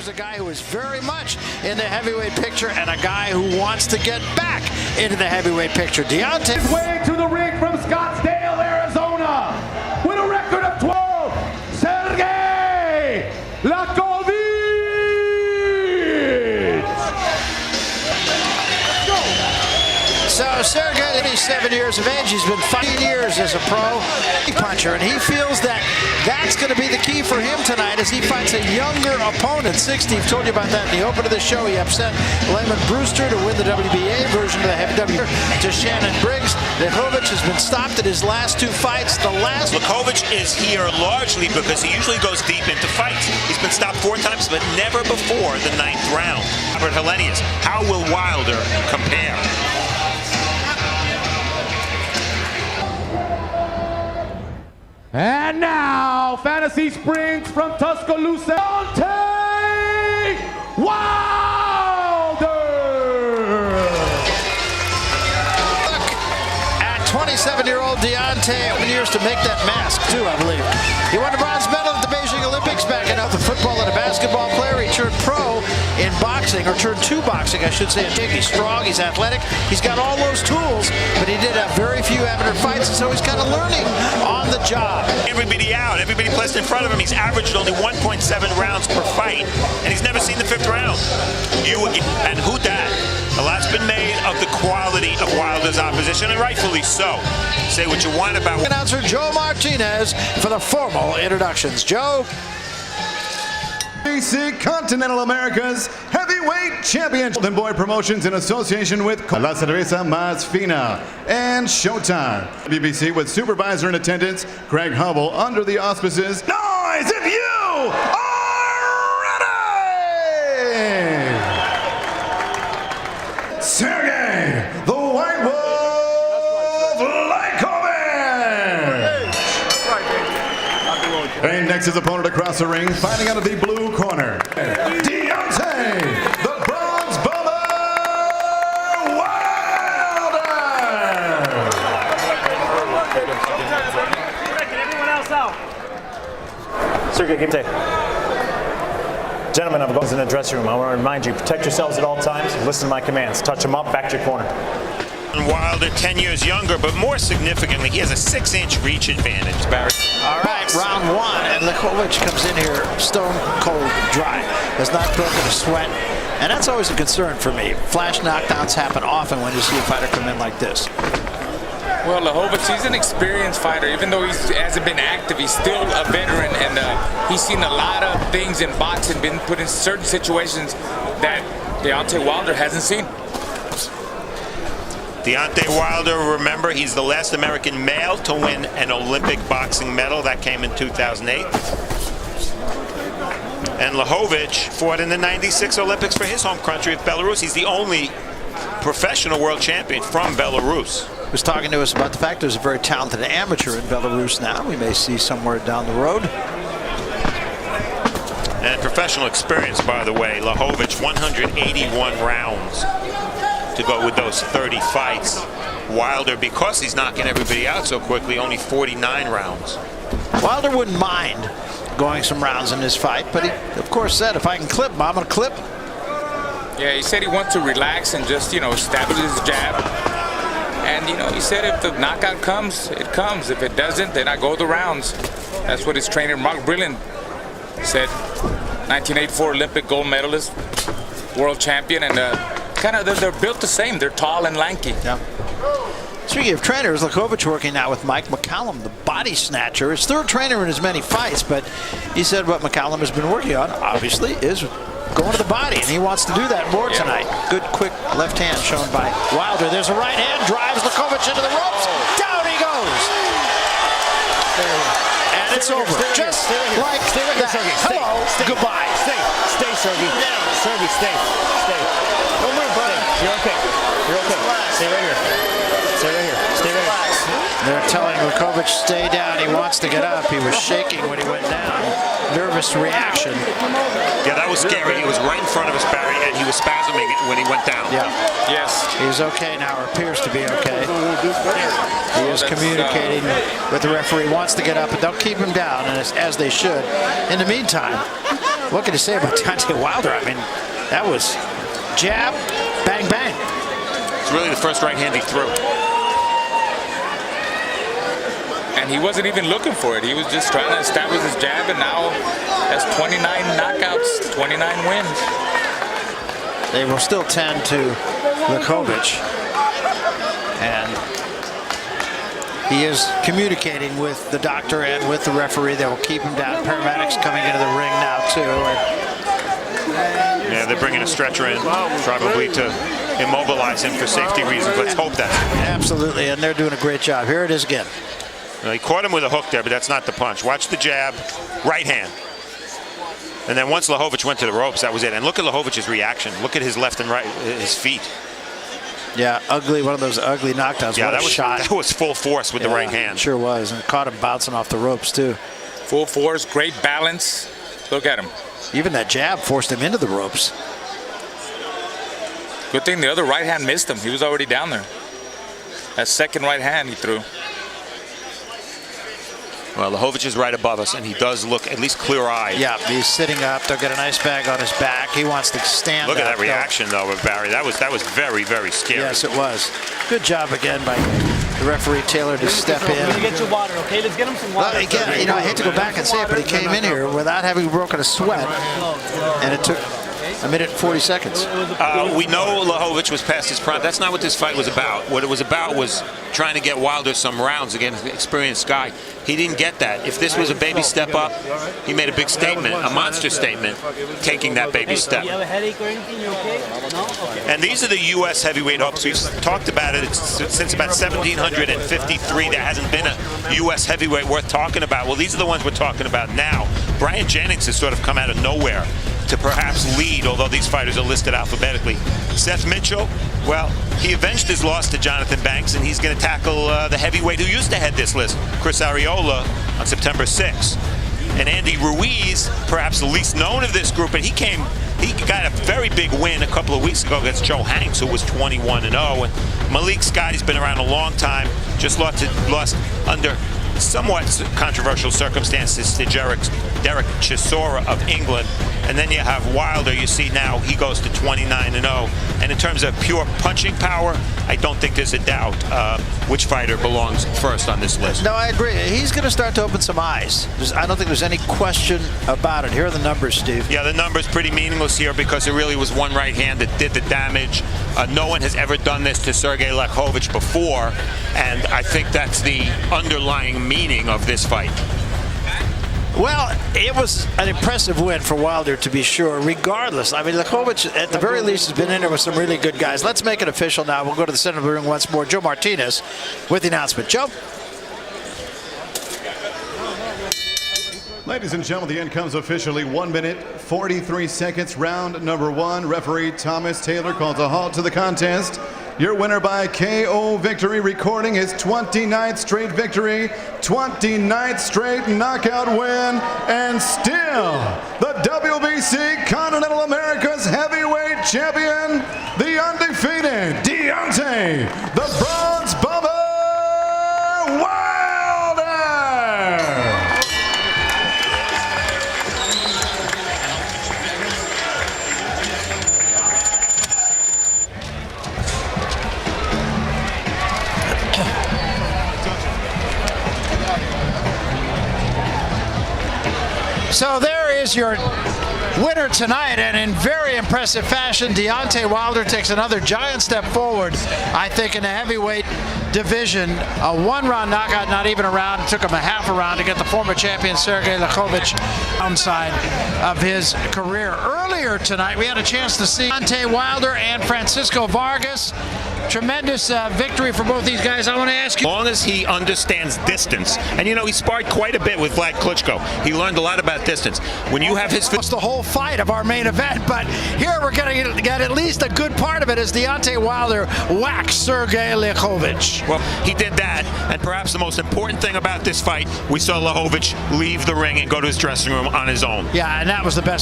is a guy who is very much in the heavyweight picture and a guy who wants to get back into the heavyweight picture. Deontay. Way to the ring from Scottsdale, Arizona, with a record of 12, Sergey Liakhovich. So Sergey, 87 years of age, he's been 5 years as a pro puncher, and he feels that that's going to be the key for him tonight as he fights a younger opponent. 60, I've told you about that in the open of the show. He upset Lemon Brewster to win the WBA version of the heavy W to Shannon Briggs. Liakhovich has been stopped at his last 2 fights. Liakhovich is here largely because he usually goes deep into fights. He's been stopped 4 times, but never before the 9th round. Robert Helenius, how will Wilder compare? And now, Fantasy Springs from Tuscaloosa, Deontay Wilder! Look at 27-year-old Deontay, 7 years to make that mask, too, I believe. He won a bronze medal at the Beijing Olympics back in the football and a basketball player. He turned pro in boxing, or turned to boxing, I should say. He's strong, he's athletic, he's got all those tools, but he did have very few amateur fights, and so he's kind of learning on the job. Everybody out, everybody placed in front of him. He's averaged only 1.7 rounds per fight, and he's never seen the 5th round. And who dat? A lot's been made of the quality of Wilder's opposition, and rightfully so. Say what you want about... Announcer Joe Martinez for the formal introductions. Joe? BC Continental America's Heavyweight Champion. Golden Boy Promotions in association with La Cerveza Más Fina and Showtime. BBC with supervisor in attendance, Craig Hubble, under the auspices. Noise if you are ready! Sergey, the White Wolf, Liakhovich! And next his opponent across the ring, fighting out of the blue corner, Deontay, the Bronze Bomber Wilder! Sergey, give it. Gentlemen, I'm going in the dressing room. I want to remind you, protect yourselves at all times. Listen to my commands. Touch them up, back to your corner. Wilder, 10 years younger, but more significantly, he has a 6-inch reach advantage, Barry. All right, round 1, and Liakhovich comes in here stone cold dry. Has not broken a sweat, and that's always a concern for me. Flash knockdowns happen often when you see a fighter come in like this. Well, Liakhovich, he's an experienced fighter. Even though he hasn't been active, he's still a veteran, and he's seen a lot of things in boxing, been put in certain situations that Deontay Wilder hasn't seen. Deontay Wilder, remember, he's the last American male to win an Olympic boxing medal. That came in 2008. And Liakhovich fought in the '96 Olympics for his home country of Belarus. He's the only professional world champion from Belarus. He was talking to us about the fact there's a very talented amateur in Belarus now. We may see somewhere down the road. And professional experience, by the way. Liakhovich, 181 rounds to go with those 30 fights. Wilder, because he's knocking everybody out so quickly, only 49 rounds. Wilder wouldn't mind going some rounds in this fight, but he, of course, said, if I can clip him, I'm going to clip him. Yeah, he said he wants to relax and just, establish his jab. And, he said if the knockout comes, it comes. If it doesn't, then I go the rounds. That's what his trainer, Mark Brilliant, said. 1984 Olympic gold medalist, world champion, and they're built the same. They're tall and lanky. Yeah. Speaking of trainers, Liakhovich working now with Mike McCallum, the body snatcher. His 3rd trainer in as many fights, but he said what McCallum has been working on, obviously, is going to the body, and he wants to do that more tonight. Good, quick left hand shown by Wilder. There's a right hand, drives Liakhovich into the ropes. Down he goes. And it's over. Just like that. Hello, goodbye. Stay, Sergey. Sergey, stay. Don't move, buddy. You're okay. Stay right here. Stay right here. They're telling Liakhovich stay down. He wants to get up. He was shaking when he went down. Nervous reaction. Yeah, that was scary. He was right in front of us, Barry, and he was spasming when he went down. Yeah. Yes. He's okay now, or appears to be okay. He is communicating with the referee. Wants to get up, but they'll keep him down, and as they should. In the meantime, What can you say about Deontay Wilder? I mean, that was jab, bang, bang. It's really the first right hand he threw. And he wasn't even looking for it. He was just trying to establish his jab, and now that's 29 knockouts, 29 wins. They will still 10 to Liakhovich. And he is communicating with the doctor and with the referee. They will keep him down. Paramedics coming into the ring now, too. Yeah, they're bringing a stretcher in, probably to immobilize him for safety reasons. Let's hope that. Absolutely, and they're doing a great job. Here it is again. He caught him with a hook there, but that's not the punch. Watch the jab, right hand. And then once Liakhovich went to the ropes, that was it. And look at Liakhovich's reaction. Look at his left and right, his feet. Yeah, ugly, one of those ugly knockdowns. Yeah, what that was shot. That was full force with the right hand. Sure was, and it caught him bouncing off the ropes, too. Full force, great balance. Look at him. Even that jab forced him into the ropes. Good thing the other right hand missed him. He was already down there. That second right hand he threw. Well, Liakhovich is right above us, and he does look at least clear-eyed. Yeah, he's sitting up. They'll get an ice bag on his back. He wants to stand Look at up, that reaction, though, of Barry. That was very, very scary. Yes, it was. Good job again by the referee Taylor to step in. Let me get you water, okay? Let's get him some water. Well, again, you know, I hate to go back and say it, but he came in here without having broken a sweat, and it took a minute and 40 seconds. We know Liakhovich was past his prime. That's not what this fight was about. What it was about was trying to get Wilder some rounds against an experienced guy. He didn't get that. If this was a baby step up, he made a big statement, a monster statement, taking that baby step. Do you have a headache or anything? You okay? No? Okay. And these are the U.S. heavyweight hopes. We've talked about it since about 1753. There hasn't been a U.S. heavyweight worth talking about. Well, these are the ones we're talking about now. Brian Jennings has sort of come out of nowhere to perhaps lead, although these fighters are listed alphabetically. Seth Mitchell, well, he avenged his loss to Jonathan Banks, and he's going to tackle the heavyweight who used to head this list, Chris Arreola, on September 6th. And Andy Ruiz, perhaps the least known of this group, but he got a very big win a couple of weeks ago against Joe Hanks, who was 21-0. And Malik Scott, he's been around a long time, just lost under somewhat controversial circumstances to Derek Chisora of England. And then you have Wilder. You see now he goes to 29-0. And in terms of pure punching power, I don't think there's a doubt which fighter belongs first on this list. No, I agree. He's going to start to open some eyes. I don't think there's any question about it. Here are the numbers, Steve. Yeah, the numbers pretty meaningless here because it really was one right hand that did the damage. No one has ever done this to Sergey Liakhovich before, and I think that's the underlying meaning of this fight. Well, it was an impressive win for Wilder, to be sure, regardless. I mean, Liakhovich, at the very least, has been in there with some really good guys. Let's make it official now. We'll go to the center of the ring once more. Joe Martinez with the announcement. Joe? Ladies and gentlemen, the end comes officially 1 minute, 43 seconds. Round number one. Referee Thomas Taylor calls a halt to the contest. Your winner by KO victory, recording his 29th straight victory, 29th straight knockout win, and still the WBC Continental America's heavyweight champion, the undefeated Deontay, the Bronze Bomber Wilder! So there is your winner tonight, and in very impressive fashion, Deontay Wilder takes another giant step forward, I think, in the heavyweight division. A one-round knockout, not even a round. It took him a half a round to get the former champion Sergey Liakhovich outside of his career. Earlier tonight, we had a chance to see Deontay Wilder and Francisco Vargas. Tremendous victory for both these guys. I want to ask you. As long as he understands distance, and you know, he sparred quite a bit with Vlad Klitschko. He learned a lot about distance. When you have his... It's the whole fight of our main event, but here we're going to get at least a good part of it as Deontay Wilder whacks Sergey Liakhovich. Well, he did that, and perhaps the most important thing about this fight, we saw Liakhovich leave the ring and go to his dressing room on his own. Yeah, and that was the best.